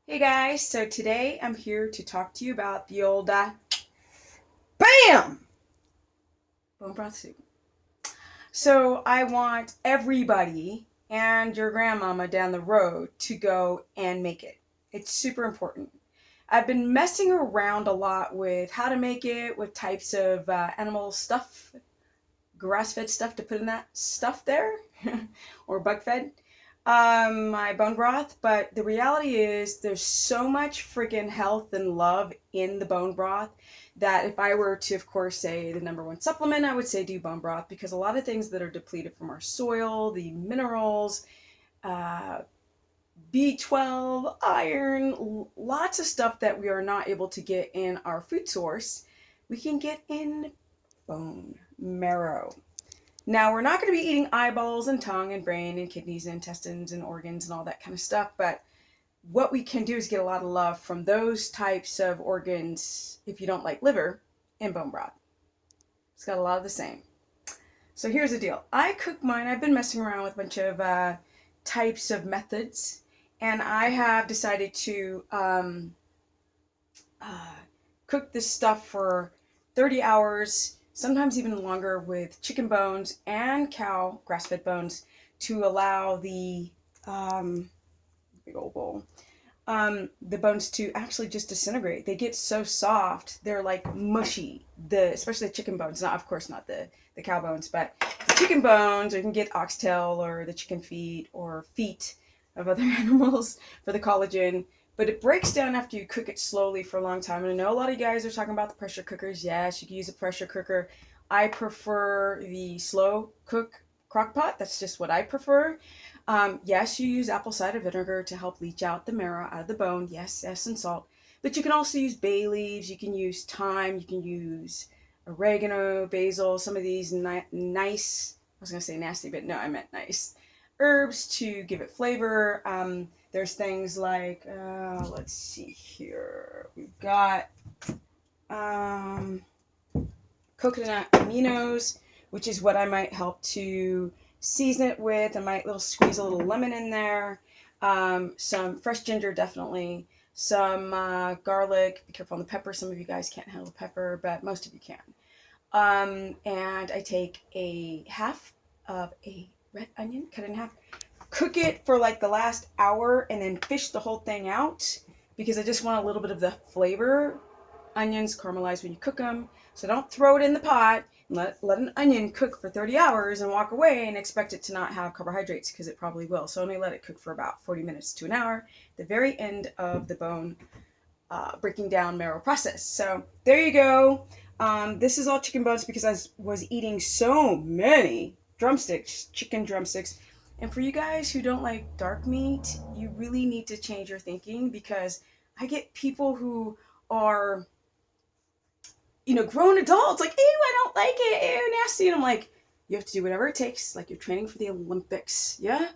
Hey guys, so today I'm here to talk to you about the old BAM! Bone broth soup. So I want everybody and your grandmama down the road to go and make it. It's super important. I've been messing around a lot with how to make it, with types of animal stuff, grass-fed stuff to put in that stuff there, or bug-fed. My bone broth, but the reality is there's so much freaking health and love in the bone broth that if I were to, of course, say the number one supplement, I would say do bone broth because a lot of things that are depleted from our soil, the minerals, uh, B12, iron, lots of stuff that we are not able to get in our food source, we can get in bone marrow. Now, we're not going to be eating eyeballs and tongue and brain and kidneys and intestines and organs and all that kind of stuff, but what we can do is get a lot of love from those types of organs if you don't like liver and bone broth. It's got a lot of the same. So here's the deal. I cook mine. I've been messing around with a bunch of types of methods, and I have decided to uh, cook this stuff for 30 hours, sometimes even longer, with chicken bones and cow grass-fed bones to allow big old bowl, the bones to actually just disintegrate. They get so soft, they're like mushy. Especially the chicken bones, not of course not the cow bones, but the chicken bones, or you can get oxtail or the chicken feet or feet of other animals for the collagen. But it breaks down after you cook it slowly for a long time. And I know a lot of you guys are talking about the pressure cookers. Yes, you can use a pressure cooker. I prefer the slow cook crock pot. That's just what I prefer. Yes, you use apple cider vinegar to help leach out the marrow out of the bone. Yes, yes, and salt. But you can also use bay leaves. You can use thyme. You can use oregano, basil, some of these nice, I was going to say nasty, but no, I meant nice herbs to give it flavor. There's things like, let's see here. We've got um, coconut aminos, which is what I might help to season it with. I might squeeze a little lemon in there. Some fresh ginger, definitely. Some garlic. Be careful on the pepper. Some of you guys can't handle pepper, but most of you can. And I take a half of a red onion, cut it in half, cook it for like the last hour, and then fish the whole thing out because I just want a little bit of the flavor. Onions caramelize when you cook them, so don't throw it in the pot and let an onion cook for 30 hours and walk away and expect it to not have carbohydrates, because it probably will. So only let it cook for about 40 minutes to an hour, the very end of the bone breaking down marrow process. So there you go. This is all chicken bones because I was eating so many drumsticks, chicken drumsticks. And for you guys who don't like dark meat, you really need to change your thinking, because I get people who are, grown adults like, ew, I don't like it, ew, nasty. And I'm like, you have to do whatever it takes, like you're training for the Olympics. Yeah?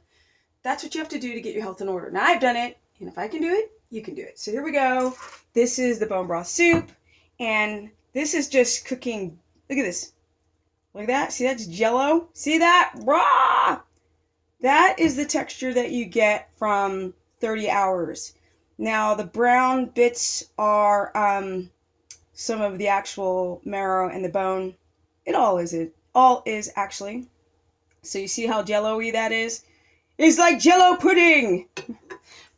That's what you have to do to get your health in order. Now I've done it, and if I can do it, you can do it. So here we go. This is the bone broth soup, and this is just cooking. Look at this. Look at that. See, that's jello. See that? Raw! That is the texture that you get from 30 hours. Now, the brown bits are some of the actual marrow and the bone. It all is actually. So you see how jello-y that is? It's like jello pudding,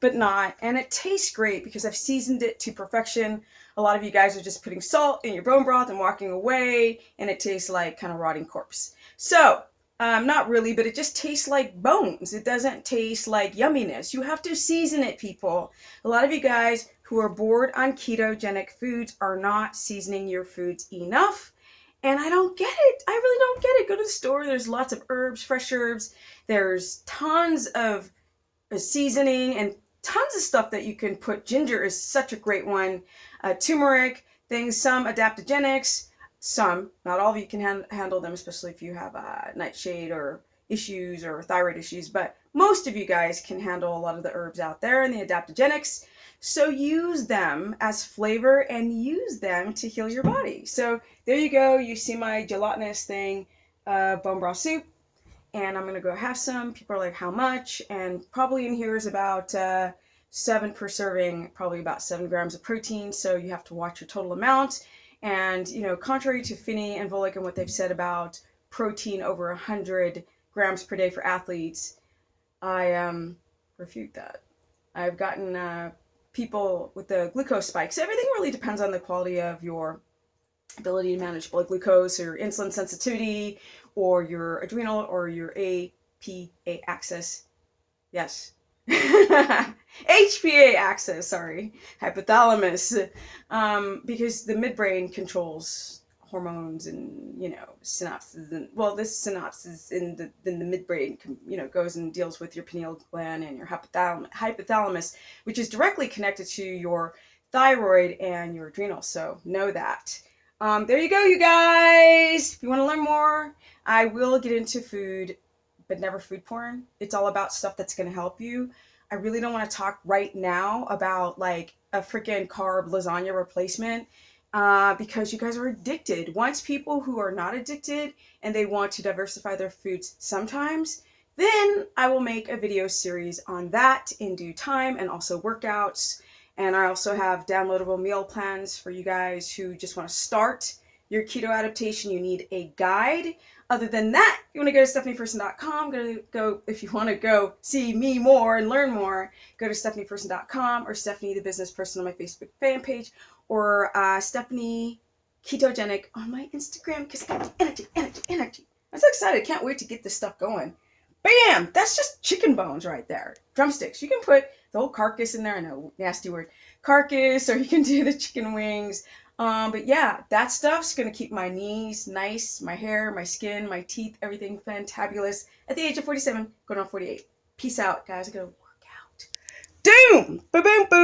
but not. And it tastes great because I've seasoned it to perfection. A lot of you guys are just putting salt in your bone broth and walking away, and it tastes like kind of rotting corpse. So, not really, but it just tastes like bones. It doesn't taste like yumminess. You have to season it, people. A lot of you guys who are bored on ketogenic foods are not seasoning your foods enough. And I don't get it. I really don't get it. Go to the store. There's lots of herbs, fresh herbs. There's tons of seasoning and tons of stuff that you can put. Ginger is such a great one. Turmeric, things, some adaptogenics, some, not all of you can handle them, especially if you have nightshade or issues or thyroid issues, but most of you guys can handle a lot of the herbs out there and the adaptogenics. So use them as flavor and use them to heal your body. So there you go. You see my gelatinous thing, bone broth soup, and I'm gonna go have some. People are like, how much? And probably in here is about 7 per serving, probably about 7 grams of protein. So you have to watch your total amount. And, contrary to Finney and Volek and what they've said about protein over 100 grams per day for athletes, I refute that. I've gotten people with the glucose spikes. Everything really depends on the quality of your ability to manage blood glucose or insulin sensitivity or your adrenal or your APA axis. Yes. HPA axis, sorry, hypothalamus, because the midbrain controls hormones and synapses, and well, this synapses in the midbrain, goes and deals with your pineal gland and your hypothalamus, which is directly connected to your thyroid and your adrenals. So know that. There you go, you guys. If you want to learn more, I will get into food, but never food porn. It's all about stuff that's going to help you. I really don't want to talk right now about like a freaking carb lasagna replacement, because you guys are addicted. Once people who are not addicted and they want to diversify their foods sometimes, then I will make a video series on that in due time, and also workouts. And I also have downloadable meal plans for you guys who just want to start your keto adaptation. You need a guide. Other than that, if you want to go to stephanieperson.com, if you want to go see me more and learn more, go to stephanieperson.com or Stephanie the Business Person on my Facebook fan page, or Stephanie Ketogenic on my Instagram, because I got the energy. I'm so excited. Can't wait to get this stuff going. Bam! That's just chicken bones right there. Drumsticks. You can put the whole carcass in there. I know, nasty word. Carcass, or you can do the chicken wings. But yeah, that stuff's going to keep my knees nice, my hair, my skin, my teeth, everything fantabulous at the age of 47, going on 48. Peace out, guys. I got to work out. Doom! Boom, boom, boom.